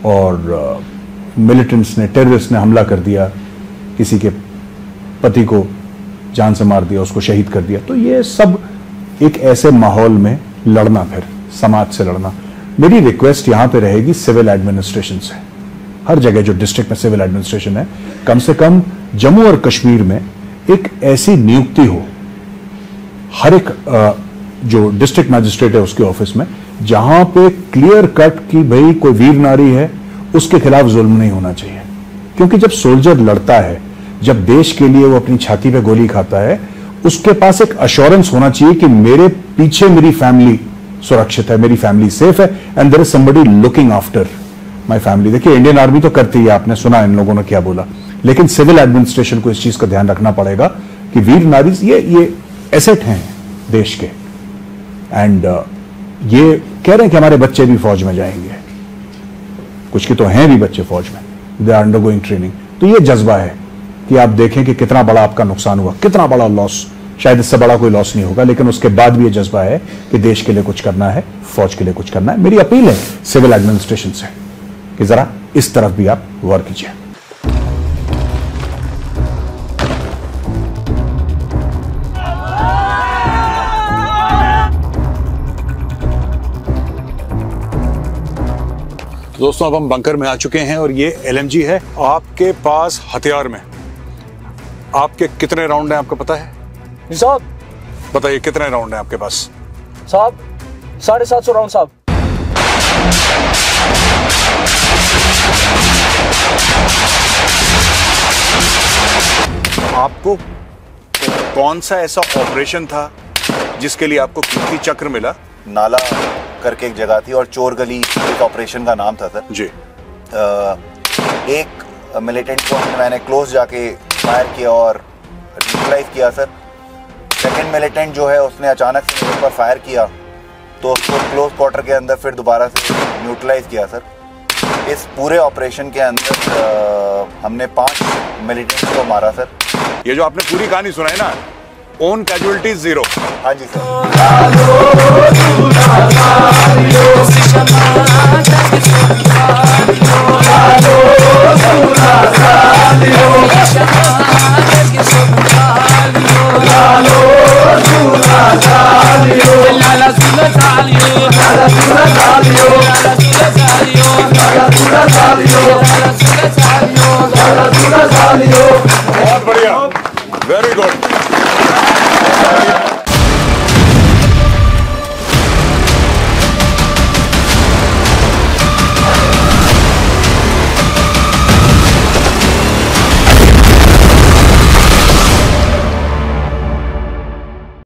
और मिलिटेंट्स ने, टेररिस्ट ने हमला कर दिया, किसी के पति को जान से मार दिया, उसको शहीद कर दिया। तो ये सब एक ऐसे माहौल में लड़ना, फिर समाज से लड़ना। मेरी रिक्वेस्ट यहां पे रहेगी सिविल एडमिनिस्ट्रेशन से, हर जगह जो डिस्ट्रिक्ट में सिविल एडमिनिस्ट्रेशन है, कम से कम जम्मू और कश्मीर में एक ऐसी नियुक्ति हो हर एक जो डिस्ट्रिक्ट मैजिस्ट्रेट है उसके ऑफिस में, जहां पे क्लियर कट कि भाई कोई वीर नारी है, उसके खिलाफ जुल्म नहीं होना चाहिए। क्योंकि जब सोल्जर लड़ता है, जब देश के लिए वो अपनी छाती पे गोली खाता है, उसके पास एक अश्योरेंस होना चाहिए कि मेरे पीछे मेरी फैमिली सुरक्षित है, मेरी फैमिली सेफ है, and there is somebody looking after my family. देखिए इंडियन आर्मी तो करती है, आपने सुना इन लोगों ने क्या बोला, लेकिन सिविल एडमिनिस्ट्रेशन को इस चीज का ध्यान रखना पड़ेगा कि वीर नारी ये एसेट हैं देश के, एंड ये कह रहे हैं कि हमारे बच्चे भी फौज में जाएंगे, कुछ के तो हैं भी बच्चे फौज में, दे आर अंडरगोइंग ट्रेनिंग। तो ये जज्बा है कि आप देखें कि कितना बड़ा आपका नुकसान हुआ, कितना बड़ा लॉस, शायद इससे बड़ा कोई लॉस नहीं होगा, लेकिन उसके बाद भी ये जज्बा है कि देश के लिए कुछ करना है, फौज के लिए कुछ करना है। मेरी अपील है सिविल एडमिनिस्ट्रेशन से कि जरा इस तरफ भी आप गौर कीजिए। दोस्तों अब हम बंकर में आ चुके हैं और ये LMG है। आपके पास हथियार में आपके कितने राउंड हैं आपको पता है? साहब बताइए कितने राउंड हैं आपके पास? साहब 750 राउंड साहब। आपको कौन सा ऐसा ऑपरेशन था जिसके लिए आपको कीर्ति चक्र मिला? नाला करके एक जगह थी और चोर गली एक ऑपरेशन का नाम था सर जी। एक मिलिटेंट को मैंने क्लोज जाके फायर किया और न्यूट्रलाइज किया सर। सेकंड मिलिटेंट जो है उसने अचानक से मेरे ऊपर फायर किया तो उसको क्लोज क्वार्टर के अंदर फिर दोबारा से न्यूट्रलाइज किया सर। इस पूरे ऑपरेशन के अंदर हमने 5 मिलिटेंट्स को मारा सर। ये जो आपने पूरी कहानी सुनाई ना, ओन कैजुअलिटीज 0। हाँ जी सर। बहुत बढ़िया, वेरी गुड।